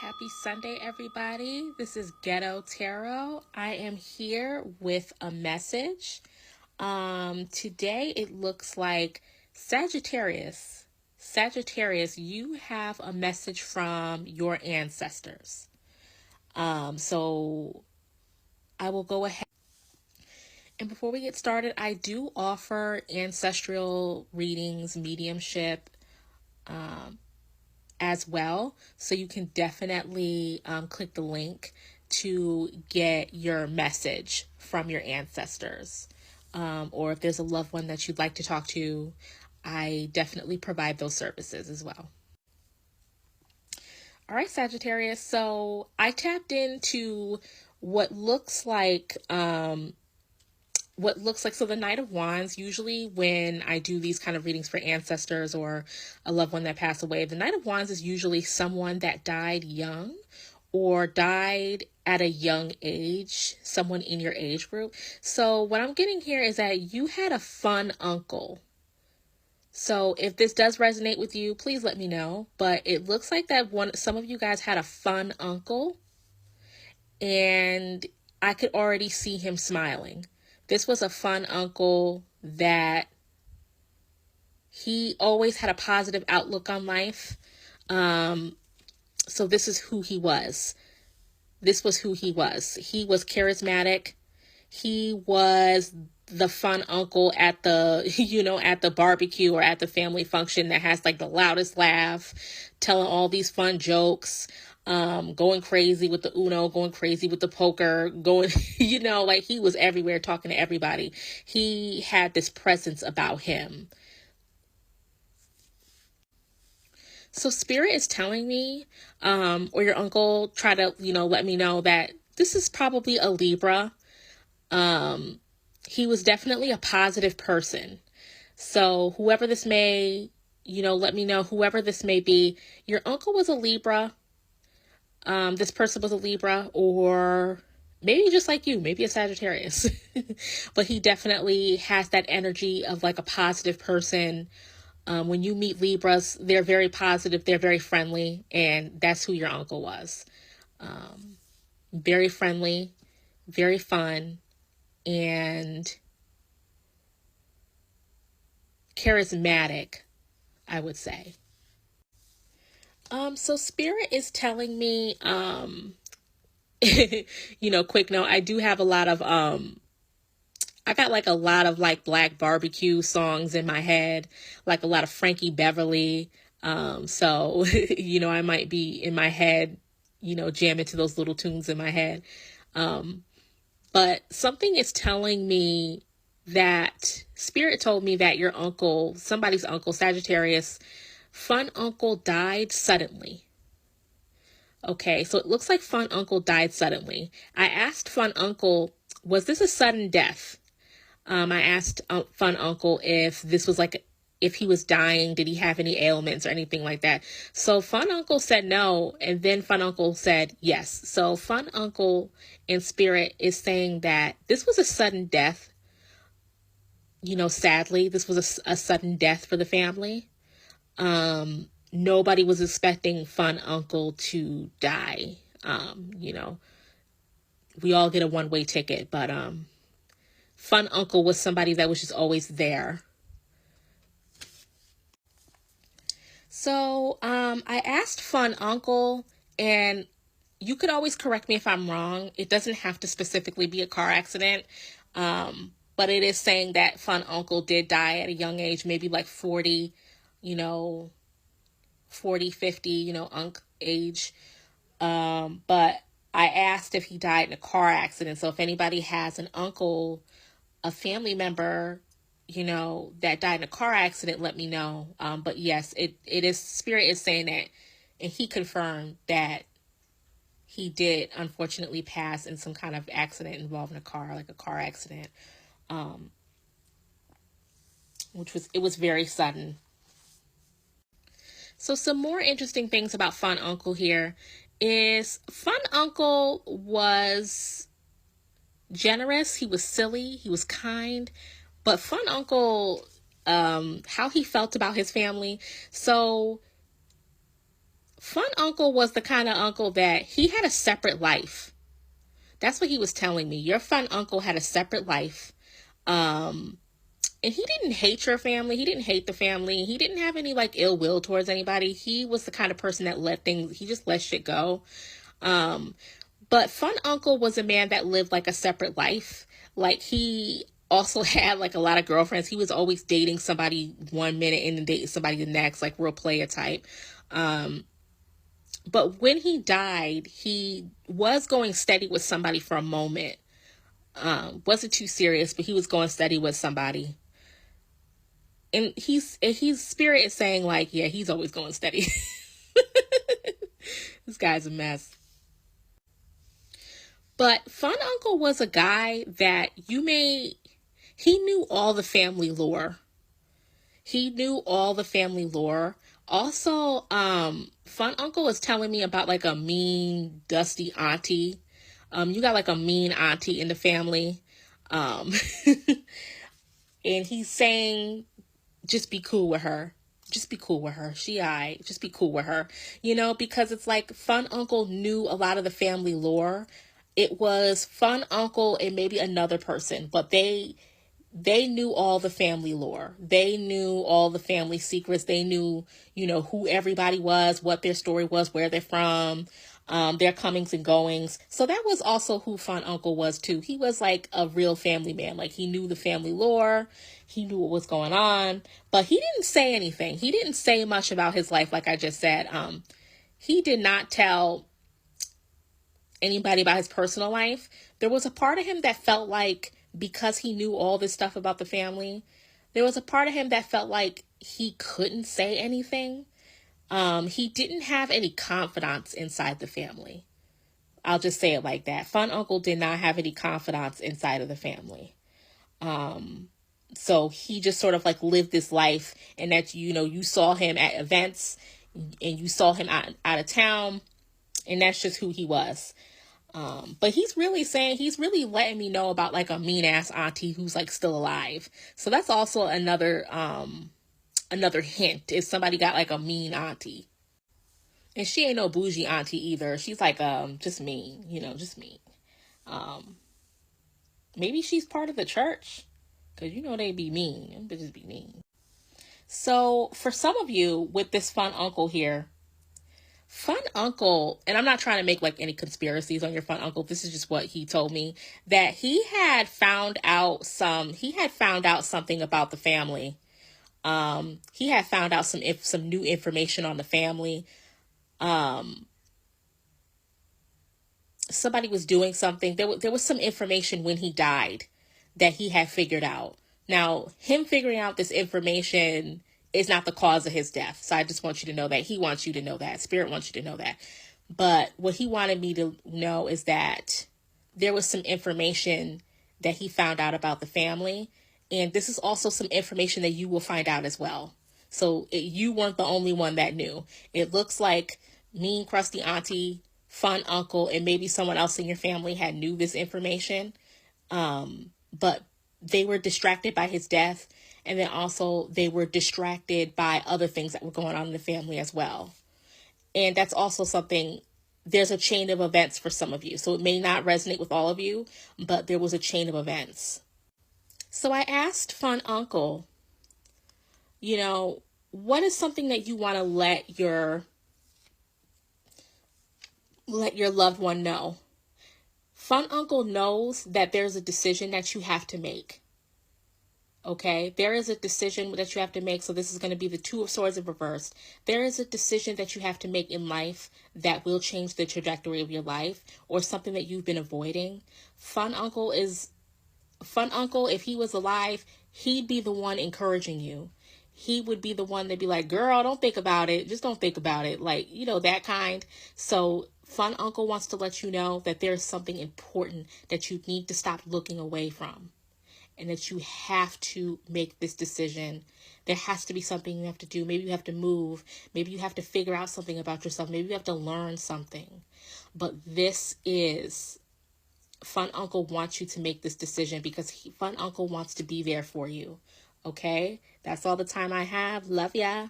Happy Sunday, everybody. This is Ghetto Tarot. I am here with a message. Today it looks like Sagittarius. Sagittarius, you have a message from your ancestors. So I will go ahead. And before we get started, I do offer ancestral readings, mediumship, as well. So you can definitely click the link to get your message from your ancestors. Or if there's a loved one that you'd like to talk to, I definitely provide those services as well. All right, Sagittarius. So I tapped into what looks like so the Knight of Wands, usually when I do these kind of readings for ancestors or a loved one that passed away, the Knight of Wands is usually someone that died young or died at a young age, someone in your age group. So what I'm getting here is that you had a fun uncle. So if this does resonate with you, please let me know. But it looks like that some of you guys had a fun uncle, and I could already see him smiling. This was a fun uncle that he always had a positive outlook on life. So this is who he was. This was who he was. He was charismatic. He was the fun uncle at the, at the barbecue or at the family function that has like the loudest laugh, telling all these fun jokes. Going crazy with the Uno, going crazy with the poker, going, like he was everywhere talking to everybody. He had this presence about him. So Spirit is telling me, or your uncle try to, let me know that this is probably a Libra. He was definitely a positive person. So whoever this may, let me know, whoever this may be, your uncle was a Libra. This person was a Libra, or maybe just like you, maybe a Sagittarius, but he definitely has that energy of like a positive person. When you meet Libras, they're very positive, they're very friendly, and that's who your uncle was. Very friendly, very fun, and charismatic, I would say. So Spirit is telling me, quick note, I do have a lot of, I got like a lot of like Black barbecue songs in my head, like a lot of Frankie Beverly. So, I might be in my head, jamming to those little tunes in my head. But something is telling me that Spirit told me that your uncle, somebody's uncle, Sagittarius, fun uncle died suddenly. Okay, so it looks like fun uncle died suddenly. I asked fun uncle, was this a sudden death? I asked fun uncle if this was like, if he was dying, did he have any ailments or anything like that? So fun uncle said no, and then fun uncle said yes. So fun uncle in Spirit is saying that this was a sudden death. Sadly, this was a sudden death for the family. Nobody was expecting fun uncle to die. We all get a one-way ticket, but fun uncle was somebody that was just always there. So I asked fun uncle, and you could always correct me if I'm wrong. It doesn't have to specifically be a car accident, but it is saying that fun uncle did die at a young age, maybe like 40, 40, 50, unk age. But I asked if he died in a car accident. So if anybody has an uncle, a family member, that died in a car accident, let me know. But yes, it is, Spirit is saying that, and he confirmed that he did unfortunately pass in some kind of accident involving a car, like a car accident. It was very sudden. So some more interesting things about fun uncle here is fun uncle was generous. He was silly. He was kind. But fun uncle, how he felt about his family. So Fun Uncle was the kind of uncle that he had a separate life. That's what he was telling me. Your fun uncle had a separate life. And he didn't hate your family. He didn't hate the family. He didn't have any like ill will towards anybody. He was the kind of person that he just let shit go. But Fun Uncle was a man that lived like a separate life. Like he also had like a lot of girlfriends. He was always dating somebody one minute and then dating somebody the next, like real player type. But when he died, he was going steady with somebody for a moment. Wasn't too serious, but he was going steady with somebody. And his spirit is saying like, yeah, he's always going steady. This guy's a mess. But Fun Uncle was a guy that he knew all the family lore. He knew all the family lore. Also, Fun Uncle was telling me about like a mean, dusty auntie. You got like a mean auntie in the family. And he's saying, just be cool with her. Just be cool with her. She aight. Just be cool with her. You know, because it's like Fun Uncle knew a lot of the family lore. It was Fun Uncle and maybe another person, but they knew all the family lore. They knew all the family secrets. They knew, you know, who everybody was, what their story was, where they're from, their comings and goings. So that was also who Fun Uncle was too. He was like a real family man. Like he knew the family lore. He knew what was going on, but he didn't say anything. He didn't say much about his life. Like I just said, he did not tell anybody about his personal life. There was a part of him that felt like, because he knew all this stuff about the family, there was a part of him that felt like he couldn't say anything. He didn't have any confidants inside the family. I'll just say it like that. Fun Uncle did not have any confidants inside of the family. So he just sort of like lived this life, and that, you know, you saw him at events and you saw him out of town, and that's just who he was. But he's really letting me know about like a mean ass auntie who's like still alive. So that's also another hint, if somebody got like a mean auntie. And she ain't no bougie auntie either. She's like, just mean, you know, just mean. Maybe she's part of the church, cause you know, they be mean. Them bitches be mean. So for some of you with this Fun Uncle here, Fun Uncle, and I'm not trying to make like any conspiracies on your Fun Uncle. This is just what he told me, that he had found out something about the family. He had found out some new information on the family. Somebody was doing something. There was some information when he died that he had figured out. Now, him figuring out this information is not the cause of his death. So I just want you to know that. He wants you to know that. Spirit wants you to know that. But what he wanted me to know is that there was some information that he found out about the family. And this is also some information that you will find out as well. So you weren't the only one that knew. It looks like mean, crusty auntie, Fun Uncle, and maybe someone else in your family had knew this information. But they were distracted by his death. And then also they were distracted by other things that were going on in the family as well. And that's also something, there's a chain of events for some of you. So it may not resonate with all of you, but there was a chain of events. So I asked Fun Uncle, you know, what is something that you want to let your loved one know? Fun Uncle knows that there's a decision that you have to make. Okay, there is a decision that you have to make. So this is going to be the Two of Swords in reverse. There is a decision that you have to make in life that will change the trajectory of your life, or something that you've been avoiding. Fun Uncle, if he was alive, he'd be the one encouraging you. He would be the one that'd be like, girl, don't think about it. Just don't think about it. Like, you know, that kind. So Fun Uncle wants to let you know that there's something important that you need to stop looking away from. And that you have to make this decision. There has to be something you have to do. Maybe you have to move. Maybe you have to figure out something about yourself. Maybe you have to learn something. But Fun Uncle wants you to make this decision, because Fun Uncle wants to be there for you. Okay? That's all the time I have. Love ya.